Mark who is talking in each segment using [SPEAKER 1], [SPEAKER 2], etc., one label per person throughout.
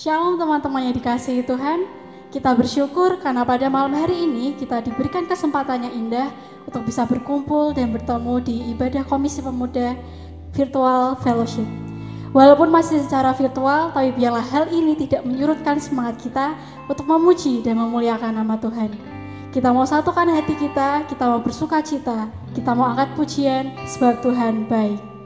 [SPEAKER 1] Shalom teman-teman yang dikasihi Tuhan. Kita bersyukur karena pada malam hari ini kita diberikan kesempatan yang indah untuk bisa berkumpul dan bertemu di ibadah Komisi Pemuda Virtual Fellowship. Walaupun masih secara virtual, tapi biarlah hal ini tidak menyurutkan semangat kita untuk memuji dan memuliakan nama Tuhan. Kita mau satukan hati kita mau bersuka cita, kita mau angkat pujian sebab Tuhan baik.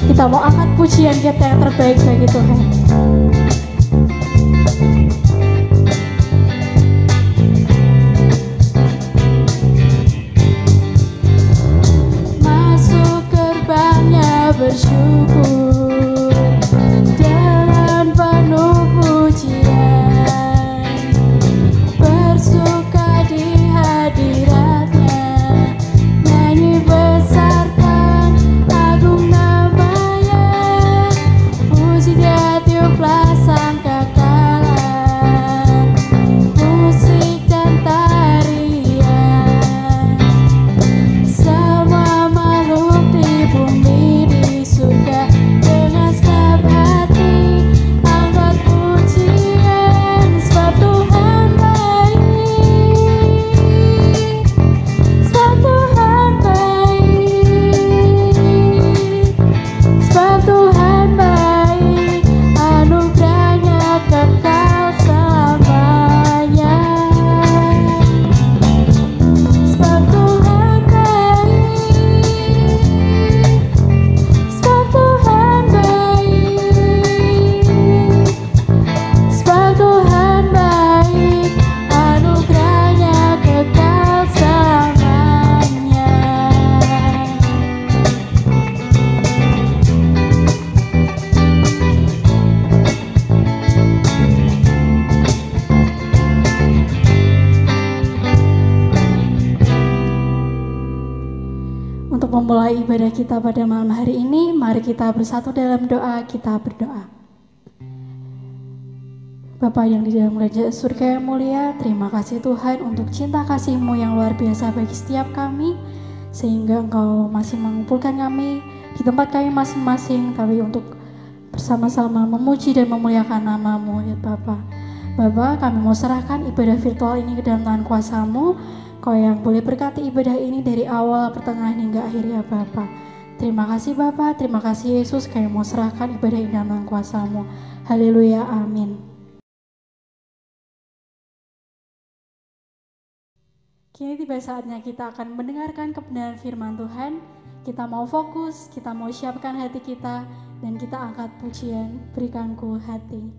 [SPEAKER 1] Kita mau angkat pujian kita yang terbaik bagi Tuhan. Masuk gerbangnya bersyukur dengan penuh pujian, bersuka di hadiratnya, nyanyi besarkan agung namanya, puji dia tiuplah sangkakalan, musik dan tarian, semua makhluk di bumi di surga dengan segenap hati angkat pujian sebab Tuhan baik, sebab Tuhan baik, sebab Tuhan baik, anugerahnya kekal selamanya. Sebab Tuhan baik, sebab Tuhan baik, sebab Tuhan baik, anugerahnya kekal selamanya. Untuk memulai ibadah kita pada malam hari ini, mari kita bersatu dalam doa, kita berdoa. Bapa yang di dalam kerajaan surga yang mulia, terima kasih Tuhan untuk cinta kasih-Mu yang luar biasa bagi setiap kami, sehingga Engkau masih mengumpulkan kami di tempat kami masing-masing, tapi untuk bersama-sama memuji dan memuliakan nama-Mu ya Bapa. Bapa, kami mau serahkan ibadah virtual ini ke dalam tangan kuasa-Mu. Kau yang boleh berkati ibadah ini dari awal, pertengahan hingga akhir ya Bapa. Terima kasih Bapa, terima kasih Yesus, kami mau serahkan ibadah ini dalam tangan kuasa-Mu. Haleluya, amin. Kini tiba saatnya kita akan mendengarkan kebenaran firman Tuhan. Kita mau fokus, kita mau siapkan hati kita, dan kita angkat pujian, berikanku hati.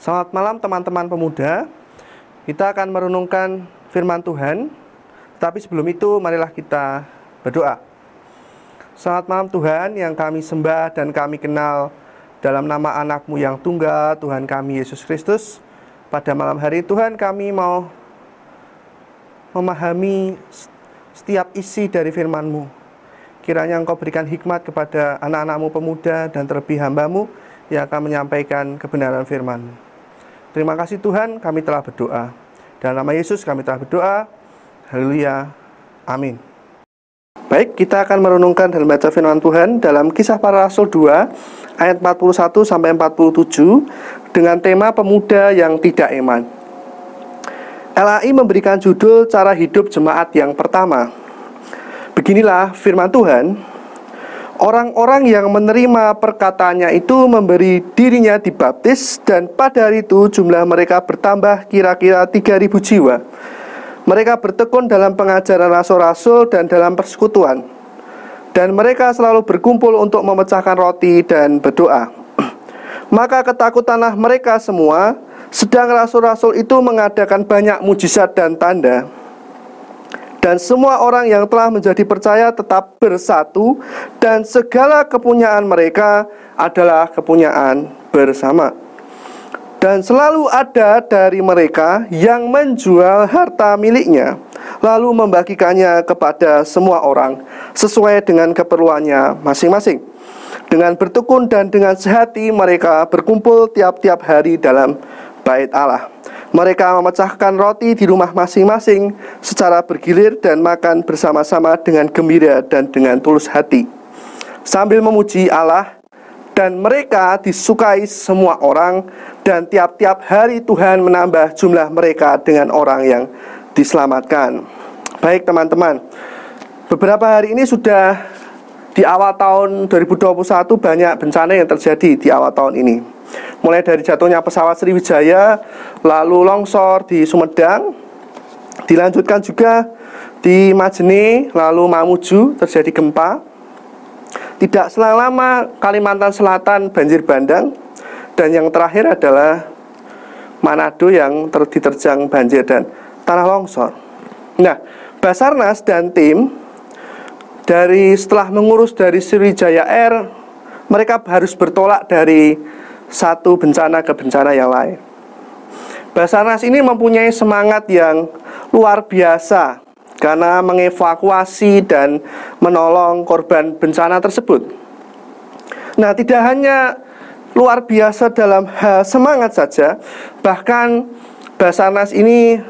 [SPEAKER 2] Selamat malam teman-teman pemuda. Kita akan merenungkan firman Tuhan. Tapi sebelum itu marilah kita berdoa. Selamat malam Tuhan yang kami sembah dan kami kenal dalam nama anak-Mu yang tunggal, Tuhan kami Yesus Kristus. Pada malam hari Tuhan kami mau memahami setiap isi dari firman-Mu. Kiranya Engkau berikan hikmat kepada anak-anak-Mu pemuda dan terlebih hamba-Mu yang akan menyampaikan kebenaran firman-Mu. Terima kasih Tuhan, kami telah berdoa. Dalam nama Yesus kami telah berdoa. Haleluya. Amin. Baik, kita akan merenungkan dan membaca firman Tuhan dalam Kisah Para Rasul 2 ayat 41 sampai 47 dengan tema pemuda yang tidak iman. LAI memberikan judul cara hidup jemaat yang pertama. Beginilah firman Tuhan. Orang-orang yang menerima perkataannya itu memberi dirinya dibaptis, dan pada hari itu jumlah mereka bertambah kira-kira 3.000 jiwa. Mereka bertekun dalam pengajaran rasul-rasul dan dalam persekutuan, dan mereka selalu berkumpul untuk memecahkan roti dan berdoa. Maka ketakutanlah mereka semua, sedang rasul-rasul itu mengadakan banyak mujizat dan tanda. Dan semua orang yang telah menjadi percaya tetap bersatu, dan segala kepunyaan mereka adalah kepunyaan bersama. Dan selalu ada dari mereka yang menjual harta miliknya, lalu membagikannya kepada semua orang sesuai dengan keperluannya masing-masing. Dengan bertekun dan dengan sehati mereka berkumpul tiap-tiap hari dalam bait Allah. Mereka memecahkan roti di rumah masing-masing secara bergilir dan makan bersama-sama dengan gembira dan dengan tulus hati, sambil memuji Allah. Dan mereka disukai semua orang, dan tiap-tiap hari Tuhan menambah jumlah mereka dengan orang yang diselamatkan. Baik teman-teman, beberapa hari ini sudah di awal tahun 2021 banyak bencana yang terjadi di awal tahun ini. Mulai dari jatuhnya pesawat Sriwijaya, lalu longsor di Sumedang, dilanjutkan juga di Majene, lalu Mamuju terjadi gempa. Tidak selang lama Kalimantan Selatan banjir bandang, dan yang terakhir adalah Manado yang diterjang banjir dan tanah longsor. Nah, Basarnas dan tim setelah mengurus dari Sriwijaya Air, mereka harus bertolak dari satu bencana ke bencana yang lain. Basarnas ini mempunyai semangat yang luar biasa karena mengevakuasi dan menolong korban bencana tersebut. Nah, tidak hanya luar biasa dalam hal semangat saja, bahkan Basarnas ini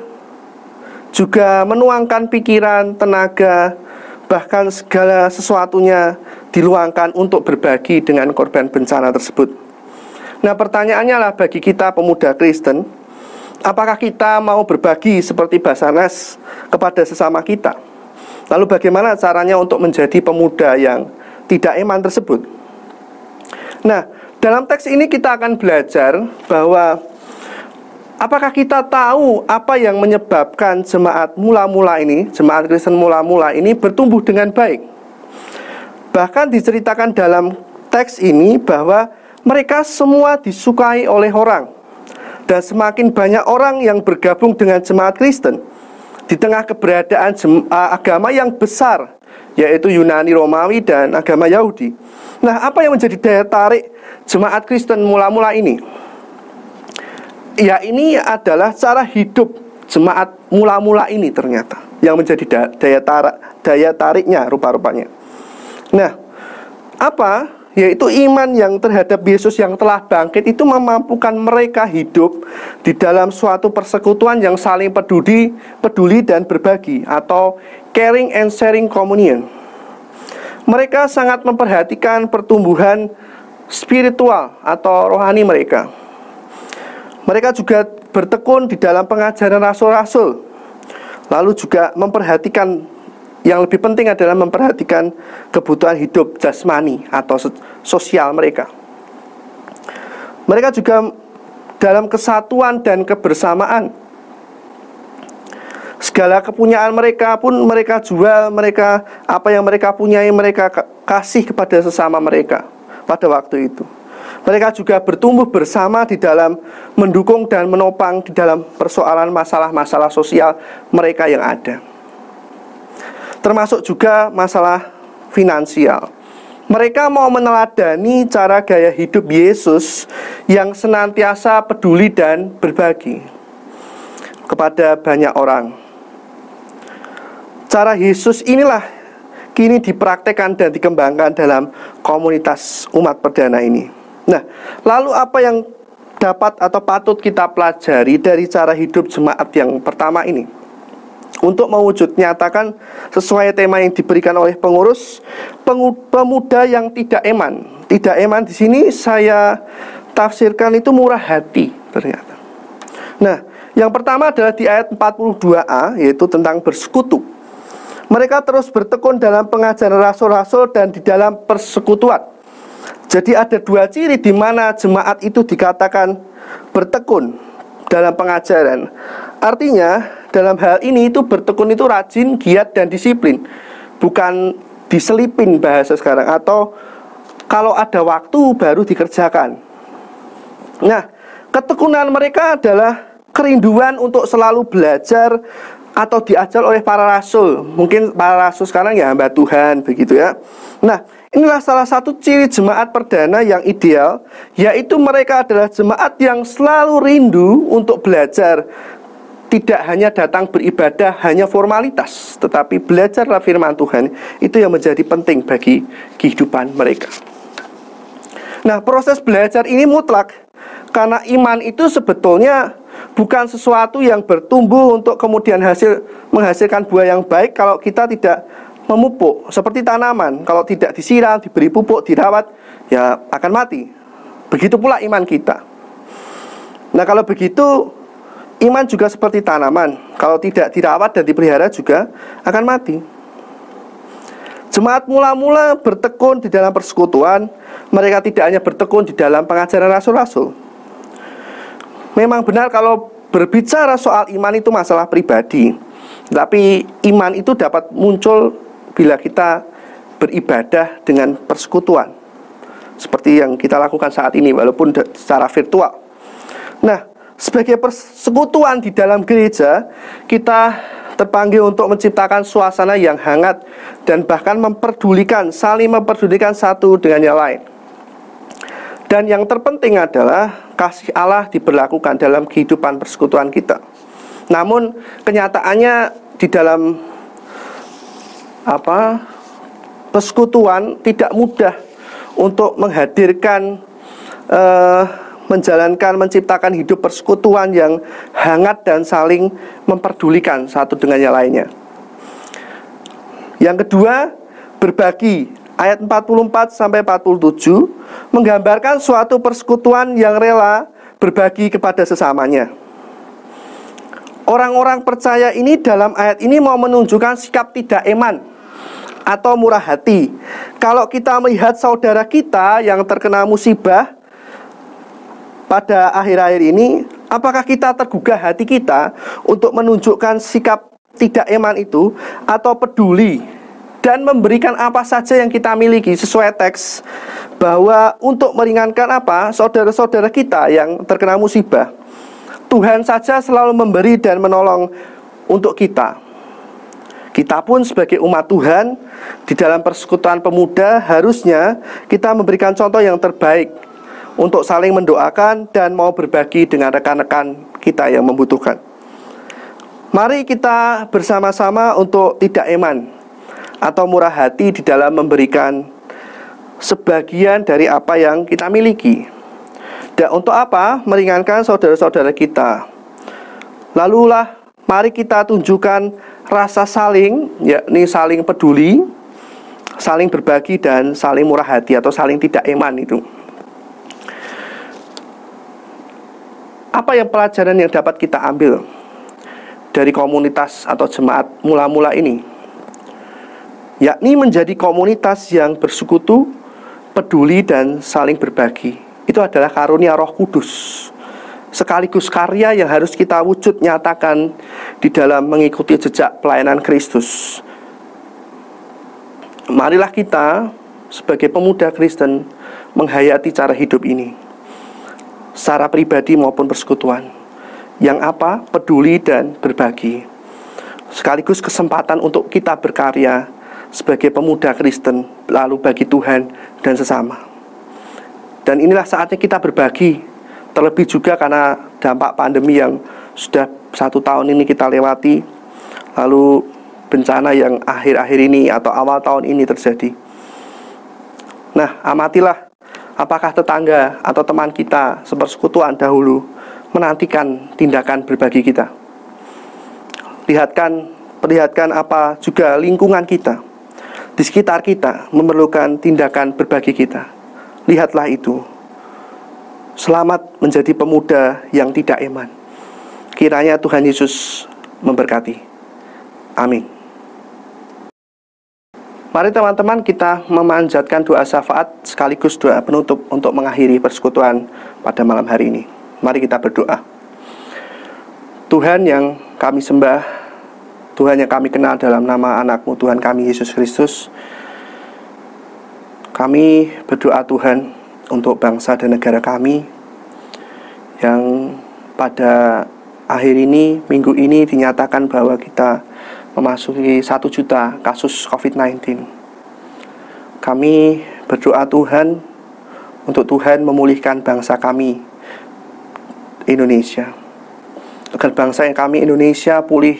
[SPEAKER 2] juga menuangkan pikiran, tenaga, bahkan segala sesuatunya diluangkan untuk berbagi dengan korban bencana tersebut. Nah, pertanyaannya lah bagi kita pemuda Kristen, apakah kita mau berbagi seperti Basarnas kepada sesama kita? Lalu bagaimana caranya untuk menjadi pemuda yang tidak iman tersebut? Nah, dalam teks ini kita akan belajar bahwa apakah kita tahu apa yang menyebabkan jemaat mula-mula ini, jemaat Kristen mula-mula ini bertumbuh dengan baik. Bahkan diceritakan dalam teks ini bahwa mereka semua disukai oleh orang, dan semakin banyak orang yang bergabung dengan jemaat Kristen di tengah keberadaan agama yang besar, yaitu Yunani Romawi dan agama Yahudi. Nah, apa yang menjadi daya tarik jemaat Kristen mula-mula ini? Ya, ini adalah cara hidup jemaat mula-mula ini ternyata yang menjadi daya tariknya rupa-rupanya. Nah, apa? Yaitu iman yang terhadap Yesus yang telah bangkit itu memampukan mereka hidup di dalam suatu persekutuan yang saling peduli dan berbagi, atau caring and sharing communion. Mereka sangat memperhatikan pertumbuhan spiritual atau rohani mereka. Mereka juga bertekun di dalam pengajaran rasul-rasul, lalu juga memperhatikan, yang lebih penting adalah memperhatikan kebutuhan hidup jasmani atau sosial mereka. Mereka juga dalam kesatuan dan kebersamaan. Segala kepunyaan mereka pun mereka jual, apa yang mereka punyai mereka kasih kepada sesama mereka pada waktu itu. Mereka juga bertumbuh bersama di dalam mendukung dan menopang di dalam persoalan masalah-masalah sosial mereka yang ada. Termasuk juga masalah finansial. Mereka mau meneladani cara gaya hidup Yesus yang senantiasa peduli dan berbagi kepada banyak orang. Cara Yesus inilah kini dipraktekkan dan dikembangkan dalam komunitas umat perdana ini. Nah, lalu apa yang dapat atau patut kita pelajari dari cara hidup jemaat yang pertama ini? Untuk mewujud nyatakan sesuai tema yang diberikan oleh pengurus, pemuda yang tidak eman. Tidak eman di sini saya tafsirkan itu murah hati ternyata. Nah, yang pertama adalah di ayat 42a, yaitu tentang bersekutu. Mereka terus bertekun dalam pengajaran rasul-rasul dan di dalam persekutuan. Jadi ada dua ciri di mana jemaat itu dikatakan bertekun dalam pengajaran. Artinya dalam hal ini itu bertekun itu rajin, giat, dan disiplin. Bukan diselipin bahasa sekarang, atau kalau ada waktu baru dikerjakan. Nah, ketekunan mereka adalah kerinduan untuk selalu belajar atau diajar oleh para rasul. Mungkin para rasul sekarang ya hamba Tuhan begitu ya. Nah, inilah salah satu ciri jemaat perdana yang ideal, yaitu mereka adalah jemaat yang selalu rindu untuk belajar. Tidak hanya datang beribadah hanya formalitas, tetapi belajarlah firman Tuhan. Itu yang menjadi penting bagi kehidupan mereka. Nah, proses belajar ini mutlak, karena iman itu sebetulnya bukan sesuatu yang bertumbuh untuk kemudian menghasilkan buah yang baik kalau kita tidak memupuk. Seperti tanaman, kalau tidak disiram, diberi pupuk, dirawat, ya akan mati. Begitu pula iman kita. Nah, kalau begitu, iman juga seperti tanaman, kalau tidak dirawat dan dipelihara juga akan mati. Jemaat mula-mula bertekun di dalam persekutuan. Mereka tidak hanya bertekun di dalam pengajaran rasul-rasul. Memang benar kalau berbicara soal iman itu masalah pribadi, tapi iman itu dapat muncul bila kita beribadah dengan persekutuan, seperti yang kita lakukan saat ini walaupun secara virtual. Nah, sebagai persekutuan di dalam gereja, kita terpanggil untuk menciptakan suasana yang hangat dan bahkan saling memperdulikan satu dengan yang lain. Dan yang terpenting adalah kasih Allah diberlakukan dalam kehidupan persekutuan kita. Namun kenyataannya di dalam persekutuan tidak mudah untuk menghadirkan menciptakan hidup persekutuan yang hangat dan saling memperdulikan satu dengan yang lainnya. Yang kedua, berbagi. Ayat 44-47 menggambarkan suatu persekutuan yang rela berbagi kepada sesamanya. Orang-orang percaya ini dalam ayat ini mau menunjukkan sikap tidak eman atau murah hati. Kalau kita melihat saudara kita yang terkena musibah pada akhir-akhir ini, apakah kita tergugah hati kita untuk menunjukkan sikap tidak eman itu, atau peduli dan memberikan apa saja yang kita miliki sesuai teks, bahwa untuk meringankan saudara-saudara kita yang terkena musibah, Tuhan saja selalu memberi dan menolong untuk kita. Kita pun sebagai umat Tuhan di dalam persekutuan pemuda harusnya kita memberikan contoh yang terbaik untuk saling mendoakan dan mau berbagi dengan rekan-rekan kita yang membutuhkan. Mari kita bersama-sama untuk tidak eman atau murah hati di dalam memberikan sebagian dari apa yang kita miliki. Dan untuk apa? Meringankan saudara-saudara kita. Lalulah mari kita tunjukkan rasa saling, yakni saling peduli, saling berbagi, dan saling murah hati atau saling tidak eman itu. Apa yang pelajaran yang dapat kita ambil dari komunitas atau jemaat mula-mula ini? Yakni menjadi komunitas yang bersekutu, peduli, dan saling berbagi. Itu adalah karunia Roh Kudus, sekaligus karya yang harus kita wujud nyatakan di dalam mengikuti jejak pelayanan Kristus. Marilah kita sebagai pemuda Kristen menghayati cara hidup ini, secara pribadi maupun persekutuan, yang apa? Peduli dan berbagi, sekaligus kesempatan untuk kita berkarya sebagai pemuda Kristen, lalu bagi Tuhan dan sesama. Dan inilah saatnya kita berbagi, terlebih juga karena dampak pandemi yang sudah 1 tahun ini kita lewati, lalu bencana yang akhir-akhir ini atau awal tahun ini terjadi. Nah, amatilah apakah tetangga atau teman kita sepersekutuan dahulu menantikan tindakan berbagi kita. Perlihatkan apa juga lingkungan kita di sekitar kita memerlukan tindakan berbagi kita. Lihatlah itu. Selamat menjadi pemuda yang tidak eman. Kiranya Tuhan Yesus memberkati. Amin. Mari teman-teman kita memanjatkan doa syafaat sekaligus doa penutup untuk mengakhiri persekutuan pada malam hari ini. Mari kita berdoa. Tuhan yang kami sembah, Tuhan yang kami kenal dalam nama anak-Mu Tuhan kami Yesus Kristus, kami berdoa Tuhan untuk bangsa dan negara kami yang pada akhir ini, minggu ini dinyatakan bahwa kita memasuki 1 juta kasus COVID-19. Kami berdoa Tuhan untuk Tuhan memulihkan bangsa kami Indonesia, agar bangsa yang kami Indonesia pulih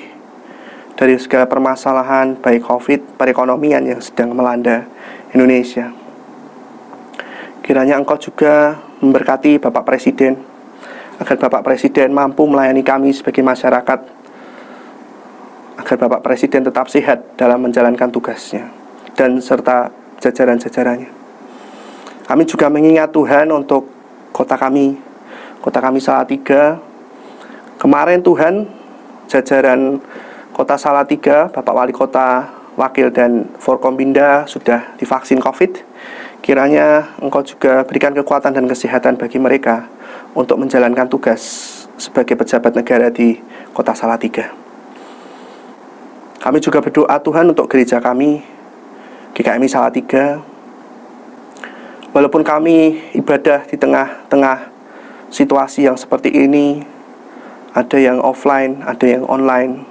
[SPEAKER 2] dari segala permasalahan baik COVID, perekonomian yang sedang melanda Indonesia. Kiranya Engkau juga memberkati Bapak Presiden, agar Bapak Presiden mampu melayani kami sebagai masyarakat, agar Bapak Presiden tetap sehat dalam menjalankan tugasnya dan serta jajaran-jajarannya. Kami juga mengingat Tuhan untuk kota kami Salatiga. Kemarin Tuhan, jajaran kota Salatiga, Bapak Wali Kota, Wakil dan Forkompinda sudah divaksin COVID. Kiranya Engkau juga berikan kekuatan dan kesehatan bagi mereka untuk menjalankan tugas sebagai pejabat negara di kota Salatiga. Kami juga berdoa Tuhan untuk gereja kami, GKMI Salatiga. Walaupun kami ibadah di tengah-tengah situasi yang seperti ini, ada yang offline, ada yang online,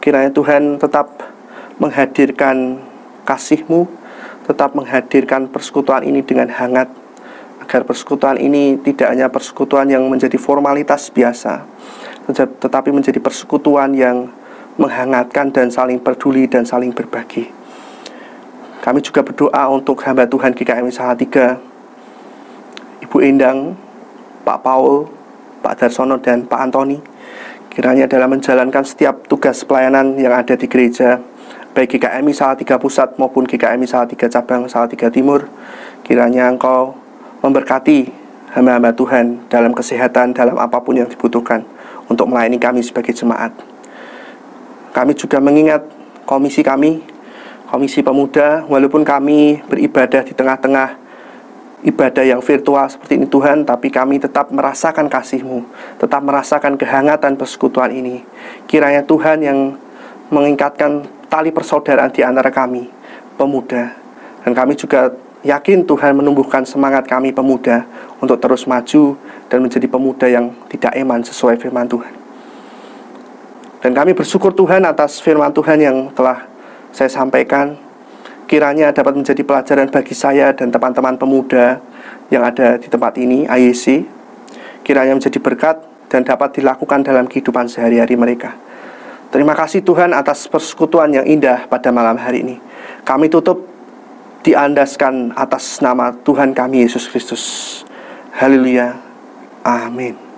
[SPEAKER 2] kiranya Tuhan tetap menghadirkan kasih-Mu, tetap menghadirkan persekutuan ini dengan hangat, agar persekutuan ini tidak hanya persekutuan yang menjadi formalitas biasa, tetapi menjadi persekutuan yang menghangatkan dan saling peduli dan saling berbagi. Kami juga berdoa untuk hamba Tuhan GKMI Salatiga, Ibu Endang, Pak Paul, Pak Darsono dan Pak Antoni. Kiranya dalam menjalankan setiap tugas pelayanan yang ada di gereja, baik GKMI Salatiga Pusat maupun GKMI Salatiga Cabang Salatiga Timur, kiranya Engkau memberkati hamba-hamba Tuhan dalam kesehatan, dalam apapun yang dibutuhkan untuk melayani kami sebagai jemaat. Kami juga mengingat komisi kami, Komisi Pemuda, walaupun kami beribadah di tengah-tengah ibadah yang virtual seperti ini Tuhan, tapi kami tetap merasakan kasih-Mu, tetap merasakan kehangatan persekutuan ini. Kiranya Tuhan yang mengikatkan tali persaudaraan di antara kami, pemuda. Dan kami juga yakin Tuhan menumbuhkan semangat kami pemuda untuk terus maju dan menjadi pemuda yang tidak eman sesuai firman Tuhan. Dan kami bersyukur Tuhan atas firman Tuhan yang telah saya sampaikan. Kiranya dapat menjadi pelajaran bagi saya dan teman-teman pemuda yang ada di tempat ini, IEC. Kiranya menjadi berkat dan dapat dilakukan dalam kehidupan sehari-hari mereka. Terima kasih Tuhan atas persekutuan yang indah pada malam hari ini. Kami tutup diandaskan atas nama Tuhan kami Yesus Kristus. Haleluya. Amin.